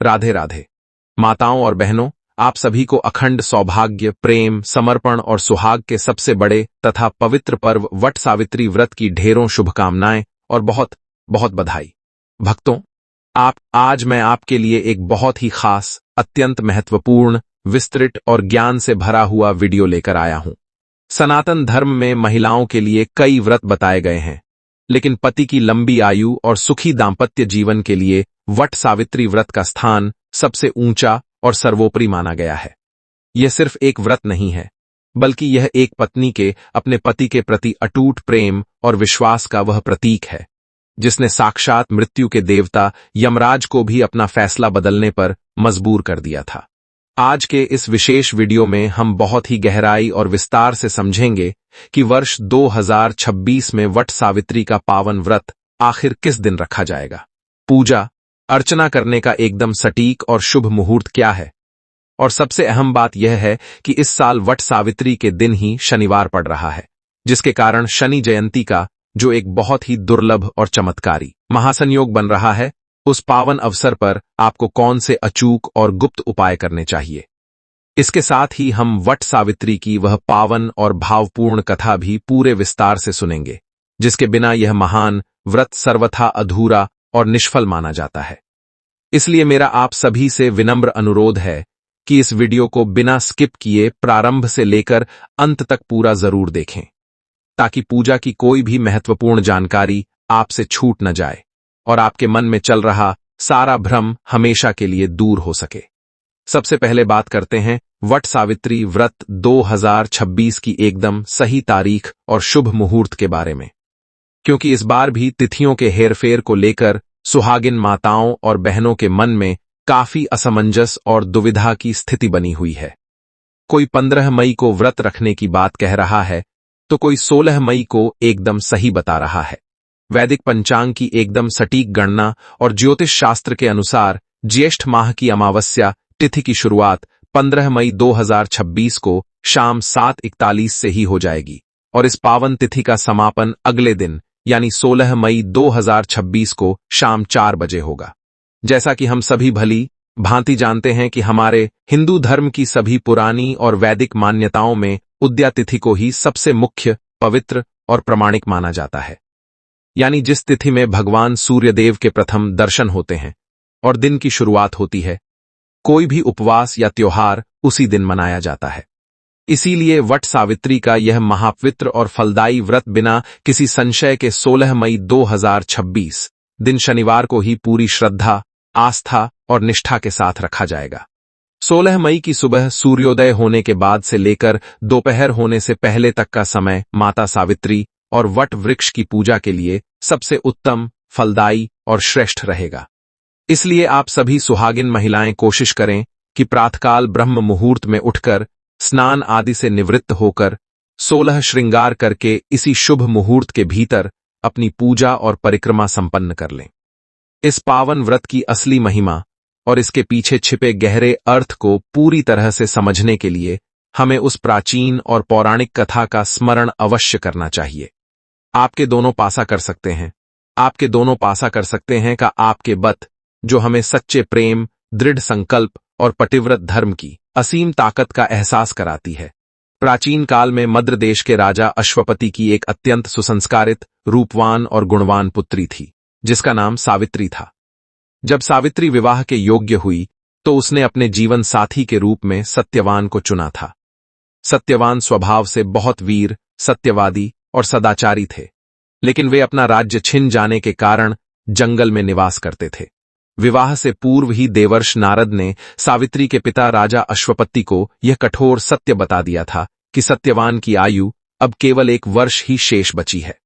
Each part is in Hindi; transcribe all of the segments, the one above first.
राधे राधे। माताओं और बहनों, आप सभी को अखंड सौभाग्य, प्रेम, समर्पण और सुहाग के सबसे बड़े तथा पवित्र पर्व वट सावित्री व्रत की ढेरों शुभकामनाएं और बहुत बहुत बधाई। भक्तों, आज मैं आपके लिए एक बहुत ही खास, अत्यंत महत्वपूर्ण, विस्तृत और ज्ञान से भरा हुआ वीडियो लेकर आया हूं। सनातन धर्म में महिलाओं के लिए कई व्रत बताए गए हैं, लेकिन पति की लंबी आयु और सुखी दाम्पत्य जीवन के लिए वट सावित्री व्रत का स्थान सबसे ऊंचा और सर्वोपरि माना गया है। यह सिर्फ एक व्रत नहीं है, बल्कि यह एक पत्नी के अपने पति के प्रति अटूट प्रेम और विश्वास का वह प्रतीक है, जिसने साक्षात मृत्यु के देवता यमराज को भी अपना फैसला बदलने पर मजबूर कर दिया था। आज के इस विशेष वीडियो में हम बहुत ही गहराई और विस्तार से समझेंगे कि वर्ष 2026 में वट सावित्री का पावन व्रत आखिर किस दिन रखा जाएगा। पूजा अर्चना करने का एकदम सटीक और शुभ मुहूर्त क्या है, और सबसे अहम बात यह है कि इस साल वट सावित्री के दिन ही शनिवार पड़ रहा है, जिसके कारण शनि जयंती का जो एक बहुत ही दुर्लभ और चमत्कारी महासंयोग बन रहा है, उस पावन अवसर पर आपको कौन से अचूक और गुप्त उपाय करने चाहिए। इसके साथ ही हम वट सावित्री की वह पावन और भावपूर्ण कथा भी पूरे विस्तार से सुनेंगे, जिसके बिना यह महान व्रत सर्वथा अधूरा और निष्फल माना जाता है। इसलिए मेरा आप सभी से विनम्र अनुरोध है कि इस वीडियो को बिना स्किप किए प्रारंभ से लेकर अंत तक पूरा जरूर देखें, ताकि पूजा की कोई भी महत्वपूर्ण जानकारी आपसे छूट न जाए और आपके मन में चल रहा सारा भ्रम हमेशा के लिए दूर हो सके। सबसे पहले बात करते हैं वट सावित्री व्रत 2026 की एकदम सही तारीख और शुभ मुहूर्त के बारे में, क्योंकि इस बार भी तिथियों के हेरफेर को लेकर सुहागिन माताओं और बहनों के मन में काफी असमंजस और दुविधा की स्थिति बनी हुई है। कोई 15 मई को व्रत रखने की बात कह रहा है, तो कोई 16 मई को एकदम सही बता रहा है। वैदिक पंचांग की एकदम सटीक गणना और ज्योतिष शास्त्र के अनुसार ज्येष्ठ माह की अमावस्या तिथि की शुरुआत 15 मई 2026 को शाम 7:41 से ही हो जाएगी और इस पावन तिथि का समापन अगले दिन यानी 16 मई 2026 को शाम 4 बजे होगा। जैसा कि हम सभी भली भांति जानते हैं कि हमारे हिंदू धर्म की सभी पुरानी और वैदिक मान्यताओं में उद्या तिथि को ही सबसे मुख्य, पवित्र और प्रमाणिक माना जाता है, यानी जिस तिथि में भगवान सूर्यदेव के प्रथम दर्शन होते हैं और दिन की शुरुआत होती है। कोई भी उपवास या त्योहार उसी दिन मनाया जाता है। इसीलिए वट सावित्री का यह महापवित्र और फलदायी व्रत बिना किसी संशय के 16 मई 2026 दिन शनिवार को ही पूरी श्रद्धा, आस्था और निष्ठा के साथ रखा जाएगा। 16 मई की सुबह सूर्योदय होने के बाद से लेकर दोपहर होने से पहले तक का समय माता सावित्री और वट वृक्ष की पूजा के लिए सबसे उत्तम, फलदायी और श्रेष्ठ रहेगा। इसलिए आप सभी सुहागिन महिलाएं कोशिश करें कि प्रातःकाल ब्रह्म मुहूर्त में उठकर स्नान आदि से निवृत्त होकर 16 श्रृंगार करके इसी शुभ मुहूर्त के भीतर अपनी पूजा और परिक्रमा संपन्न कर लें। इस पावन व्रत की असली महिमा और इसके पीछे छिपे गहरे अर्थ को पूरी तरह से समझने के लिए हमें उस प्राचीन और पौराणिक कथा का स्मरण अवश्य करना चाहिए। आपके दोनों पासा कर सकते हैं, आपके दोनों पासा कर सकते हैं का आपके बत, जो हमें सच्चे प्रेम, दृढ़ संकल्प और पतिव्रत धर्म की असीम ताकत का एहसास कराती है। प्राचीन काल में मद्र देश के राजा अश्वपति की एक अत्यंत सुसंस्कारित, रूपवान और गुणवान पुत्री थी, जिसका नाम सावित्री था। जब सावित्री विवाह के योग्य हुई, तो उसने अपने जीवन साथी के रूप में सत्यवान को चुना था। सत्यवान स्वभाव से बहुत वीर, सत्यवादी और सदाचारी थे, लेकिन वे अपना राज्य छिन जाने के कारण जंगल में निवास करते थे। विवाह से पूर्व ही देवर्ष नारद ने सावित्री के पिता राजा अश्वपति को यह कठोर सत्य बता दिया था कि सत्यवान की आयु अब केवल 1 वर्ष ही शेष बची है।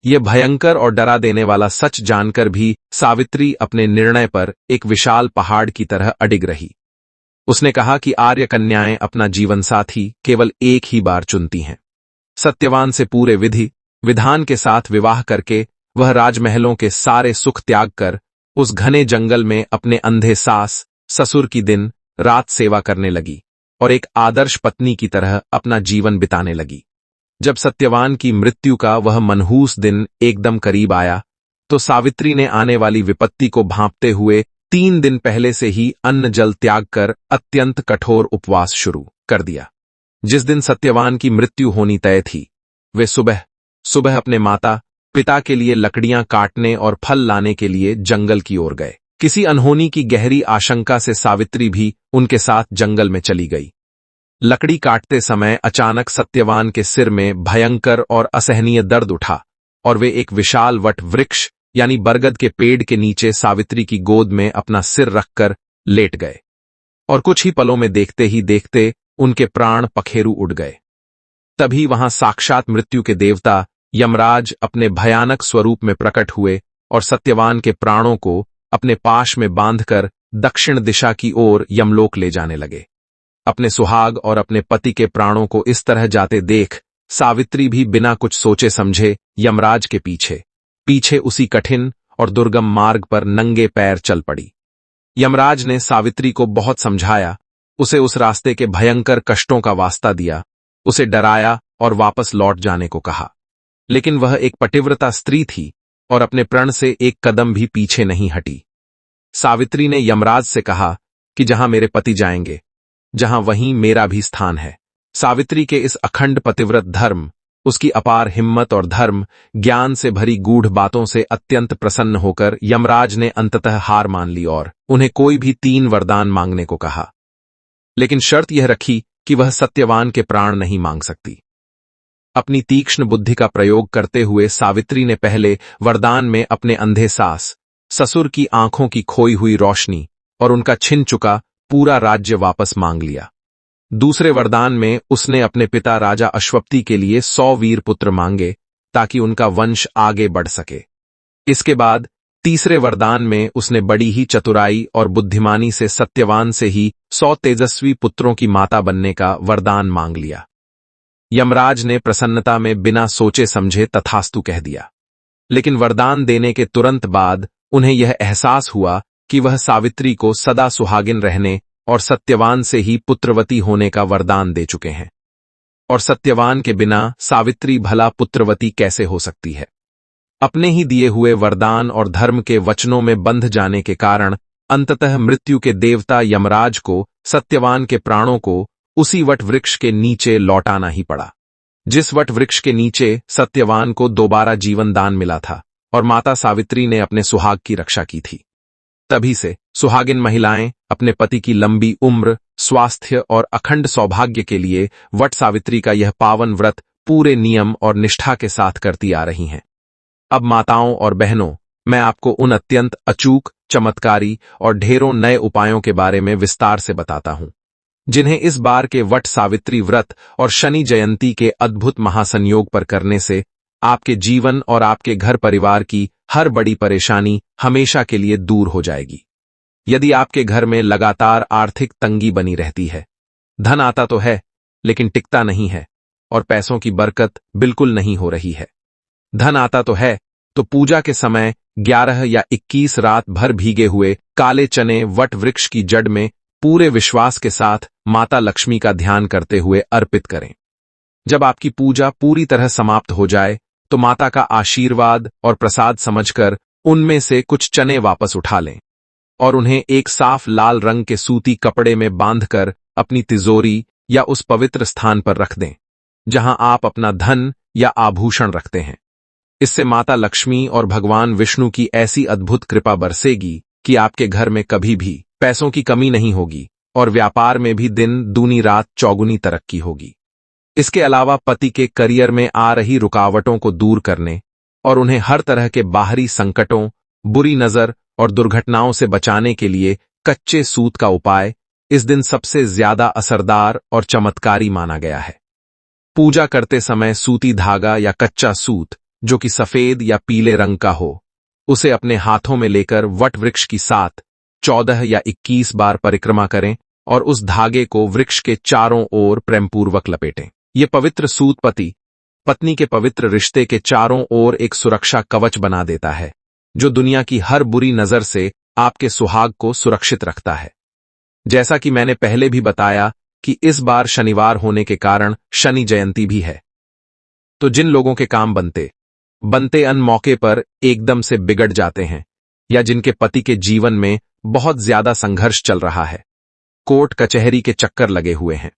यह भयंकर और डरा देने वाला सच जानकर भी सावित्री अपने निर्णय पर एक विशाल पहाड़ की तरह अडिग रही। उसने कहा कि आर्य कन्याएं अपना जीवन साथी केवल एक ही बार चुनती हैं। सत्यवान से पूरे विधि विधान के साथ विवाह करके वह राजमहलों के सारे सुख त्याग कर उस घने जंगल में अपने अंधे सास ससुर की दिन रात सेवा करने लगी और एक आदर्श पत्नी की तरह अपना जीवन बिताने लगी। जब सत्यवान की मृत्यु का वह मनहूस दिन एकदम करीब आया, तो सावित्री ने आने वाली विपत्ति को भांपते हुए 3 दिन पहले से ही अन्न जल त्याग कर अत्यंत कठोर उपवास शुरू कर दिया। जिस दिन सत्यवान की मृत्यु होनी तय थी, वे सुबह सुबह अपने माता पिता के लिए लकड़ियां काटने और फल लाने के लिए जंगल की ओर गए। किसी अनहोनी की गहरी आशंका से सावित्री भी उनके साथ जंगल में चली गई। लकड़ी काटते समय अचानक सत्यवान के सिर में भयंकर और असहनीय दर्द उठा और वे एक विशाल वट वृक्ष यानी बरगद के पेड़ के नीचे सावित्री की गोद में अपना सिर रखकर लेट गए। और कुछ ही पलों में देखते ही देखते उनके प्राण पखेरु उड़ गए। तभी वहां साक्षात मृत्यु के देवता यमराज अपने भयानक स्वरूप में प्रकट हुए और सत्यवान के प्राणों को अपने पाश में बांधकर दक्षिण दिशा की ओर यमलोक ले जाने लगे। अपने सुहाग और अपने पति के प्राणों को इस तरह जाते देख सावित्री भी बिना कुछ सोचे समझे यमराज के पीछे पीछे उसी कठिन और दुर्गम मार्ग पर नंगे पैर चल पड़ी। यमराज ने सावित्री को बहुत समझाया, उसे उस रास्ते के भयंकर कष्टों का वास्ता दिया, उसे डराया और वापस लौट जाने को कहा। लेकिन वह एक पतिव्रता स्त्री थी और अपने प्रण से एक कदम भी पीछे नहीं हटी। सावित्री ने यमराज से कहा कि जहां मेरे पति जाएंगे, जहां वहीं मेरा भी स्थान है। सावित्री के इस अखंड पतिव्रत धर्म, उसकी अपार हिम्मत और धर्म ज्ञान से भरी गूढ़ बातों से अत्यंत प्रसन्न होकर यमराज ने अंततः हार मान ली और उन्हें कोई भी 3 वरदान मांगने को कहा। लेकिन शर्त यह रखी कि वह सत्यवान के प्राण नहीं मांग सकती। अपनी तीक्ष्ण बुद्धि का प्रयोग करते हुए सावित्री ने पहले वरदान में अपने अंधे सास ससुर की आंखों की खोई हुई रोशनी और उनका छिन चुका पूरा राज्य वापस मांग लिया। दूसरे वरदान में उसने अपने पिता राजा अश्वपति के लिए 100 वीर पुत्र मांगे ताकि उनका वंश आगे बढ़ सके। इसके बाद तीसरे वरदान में उसने बड़ी ही चतुराई और बुद्धिमानी से सत्यवान से ही 100 तेजस्वी पुत्रों की माता बनने का वरदान मांग लिया। यमराज ने प्रसन्नता में बिना सोचे समझे तथास्तु कह दिया। लेकिन वरदान देने के तुरंत बाद उन्हें यह एहसास हुआ कि वह सावित्री को सदा सुहागिन रहने और सत्यवान से ही पुत्रवती होने का वरदान दे चुके हैं, और सत्यवान के बिना सावित्री भला पुत्रवती कैसे हो सकती है। अपने ही दिए हुए वरदान और धर्म के वचनों में बंध जाने के कारण अंततः मृत्यु के देवता यमराज को सत्यवान के प्राणों को उसी वट वृक्ष के नीचे लौटाना ही पड़ा, जिस वट वृक्ष के नीचे सत्यवान को दोबारा जीवन दान मिला था और माता सावित्री ने अपने सुहाग की रक्षा की थी। तभी से सुहागिन महिलाएं अपने पति की लंबी उम्र, स्वास्थ्य और अखंड सौभाग्य के लिए वट सावित्री का यह पावन व्रत पूरे नियम और निष्ठा के साथ करती आ रही हैं। अब माताओं और बहनों, मैं आपको उन अत्यंत अचूक, चमत्कारी और ढेरों नए उपायों के बारे में विस्तार से बताता हूं, जिन्हें इस बार के वट सावित्री व्रत और शनि जयंती के अद्भुत महासंयोग पर करने से आपके जीवन और आपके घर परिवार की हर बड़ी परेशानी हमेशा के लिए दूर हो जाएगी। यदि आपके घर में लगातार आर्थिक तंगी बनी रहती है, धन आता तो है लेकिन टिकता नहीं है और पैसों की बरकत बिल्कुल नहीं हो रही है। धन आता तो है तो पूजा के समय 11 या 21 रात भर भीगे हुए काले चने वट वृक्ष की जड़ में पूरे विश्वास के साथ माता लक्ष्मी का ध्यान करते हुए अर्पित करें। जब आपकी पूजा पूरी तरह समाप्त हो जाए तो माता का आशीर्वाद और प्रसाद समझकर उनमें से कुछ चने वापस उठा लें और उन्हें एक साफ लाल रंग के सूती कपड़े में बांधकर अपनी तिजोरी या उस पवित्र स्थान पर रख दें जहां आप अपना धन या आभूषण रखते हैं। इससे माता लक्ष्मी और भगवान विष्णु की ऐसी अद्भुत कृपा बरसेगी कि आपके घर में कभी भी पैसों की कमी नहीं होगी और व्यापार में भी दिन दूनी रात चौगुनी तरक्की होगी। इसके अलावा पति के करियर में आ रही रुकावटों को दूर करने और उन्हें हर तरह के बाहरी संकटों, बुरी नजर और दुर्घटनाओं से बचाने के लिए कच्चे सूत का उपाय इस दिन सबसे ज्यादा असरदार और चमत्कारी माना गया है। पूजा करते समय सूती धागा या कच्चा सूत जो कि सफेद या पीले रंग का हो, उसे अपने हाथों में लेकर वट वृक्ष की 7, 14 या 21 बार परिक्रमा करें और उस धागे को वृक्ष के चारों ओर प्रेमपूर्वक लपेटें। ये पवित्र सूत पति पत्नी के पवित्र रिश्ते के चारों ओर एक सुरक्षा कवच बना देता है, जो दुनिया की हर बुरी नजर से आपके सुहाग को सुरक्षित रखता है। जैसा कि मैंने पहले भी बताया कि इस बार शनिवार होने के कारण शनि जयंती भी है, तो जिन लोगों के काम बनते अन मौके पर एकदम से बिगड़ जाते हैं या जिनके पति के जीवन में बहुत ज्यादा संघर्ष चल रहा है। कोर्ट कचहरी के चक्कर लगे हुए हैं।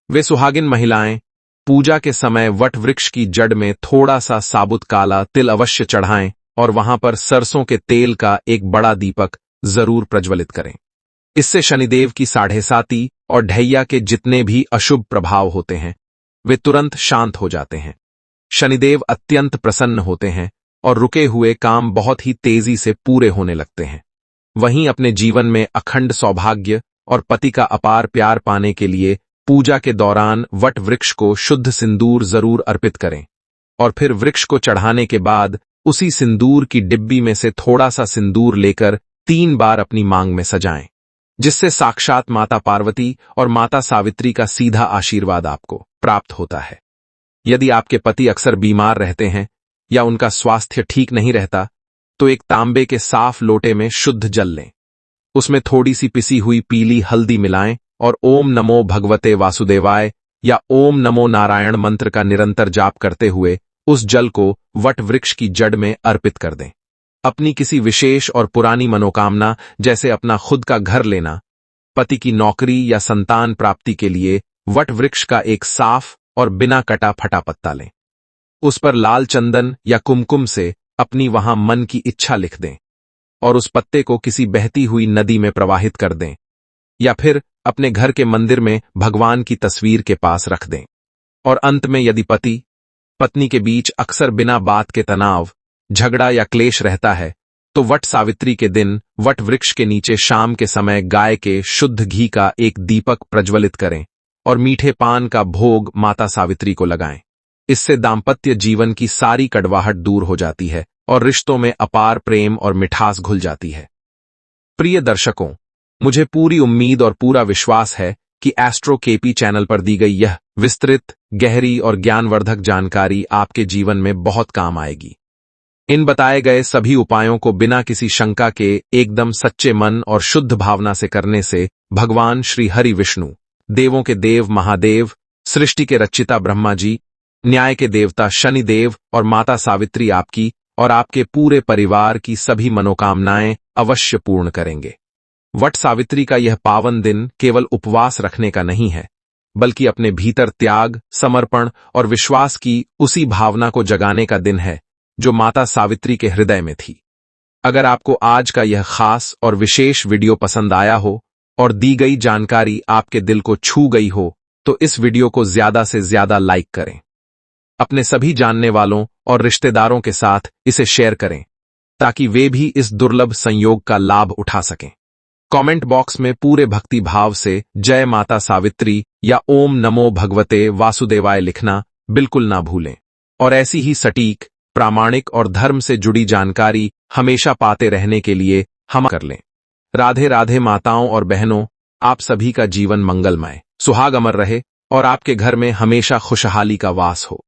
वे सुहागिन महिलाएं पूजा के समय वट वृक्ष की जड़ में थोड़ा सा साबुत काला तिल अवश्य चढ़ाएं और वहां पर सरसों के तेल का एक बड़ा दीपक जरूर प्रज्वलित करें। इससे शनिदेव की साढ़े साती और ढैया के जितने भी अशुभ प्रभाव होते हैं वे तुरंत शांत हो जाते हैं। शनिदेव अत्यंत प्रसन्न होते हैं और रुके हुए काम बहुत ही तेजी से पूरे होने लगते हैं। वहीं अपने जीवन में अखंड सौभाग्य और पति का अपार प्यार पाने के लिए पूजा के दौरान वट वृक्ष को शुद्ध सिंदूर जरूर अर्पित करें और फिर वृक्ष को चढ़ाने के बाद उसी सिंदूर की डिब्बी में से थोड़ा सा सिंदूर लेकर 3 बार अपनी मांग में सजाएं, जिससे साक्षात माता पार्वती और माता सावित्री का सीधा आशीर्वाद आपको प्राप्त होता है। यदि आपके पति अक्सर बीमार रहते हैं या उनका स्वास्थ्य ठीक नहीं रहता, तो एक तांबे के साफ लोटे में शुद्ध जल लें, उसमें थोड़ी सी पिसी हुई पीली हल्दी मिलाएं और ओम नमो भगवते वासुदेवाय या ओम नमो नारायण मंत्र का निरंतर जाप करते हुए उस जल को वट वृक्ष की जड़ में अर्पित कर दें। अपनी किसी विशेष और पुरानी मनोकामना जैसे अपना खुद का घर लेना, पति की नौकरी या संतान प्राप्ति के लिए वट वृक्ष का एक साफ और बिना कटा फटा पत्ता लें। उस पर लाल चंदन या कुमकुम से अपनी वहां मन की इच्छा लिख दें और उस पत्ते को किसी बहती हुई नदी में प्रवाहित कर दें या फिर अपने घर के मंदिर में भगवान की तस्वीर के पास रख दें। और अंत में यदि पति पत्नी के बीच अक्सर बिना बात के तनाव, झगड़ा या क्लेश रहता है, तो वट सावित्री के दिन वट वृक्ष के नीचे शाम के समय गाय के शुद्ध घी का एक दीपक प्रज्वलित करें और मीठे पान का भोग माता सावित्री को लगाएं। इससे दाम्पत्य जीवन की सारी कड़वाहट दूर हो जाती है और रिश्तों में अपार प्रेम और मिठास घुल जाती है। प्रिय दर्शकों, मुझे पूरी उम्मीद और पूरा विश्वास है कि एस्ट्रो केपी चैनल पर दी गई यह विस्तृत, गहरी और ज्ञानवर्धक जानकारी आपके जीवन में बहुत काम आएगी। इन बताए गए सभी उपायों को बिना किसी शंका के एकदम सच्चे मन और शुद्ध भावना से करने से भगवान श्री हरि विष्णु, देवों के देव महादेव, सृष्टि के रचिता ब्रह्मा जी, न्याय के देवता शनिदेव और माता सावित्री आपकी और आपके पूरे परिवार की सभी मनोकामनाएं अवश्य पूर्ण करेंगे। वट सावित्री का यह पावन दिन केवल उपवास रखने का नहीं है, बल्कि अपने भीतर त्याग, समर्पण और विश्वास की उसी भावना को जगाने का दिन है जो माता सावित्री के हृदय में थी। अगर आपको आज का यह खास और विशेष वीडियो पसंद आया हो और दी गई जानकारी आपके दिल को छू गई हो, तो इस वीडियो को ज्यादा से ज्यादा लाइक करें। अपने सभी जानने वालों और रिश्तेदारों के साथ इसे शेयर करें ताकि वे भी इस दुर्लभ संयोग का लाभ उठा सकें। कमेंट बॉक्स में पूरे भक्ति भाव से जय माता सावित्री या ओम नमो भगवते वासुदेवाय लिखना बिल्कुल ना भूलें। और ऐसी ही सटीक, प्रामाणिक और धर्म से जुड़ी जानकारी हमेशा पाते रहने के लिए हम कर लें। राधे राधे माताओं और बहनों, आप सभी का जीवन मंगलमय, सुहाग अमर रहे और आपके घर में हमेशा खुशहाली का वास हो।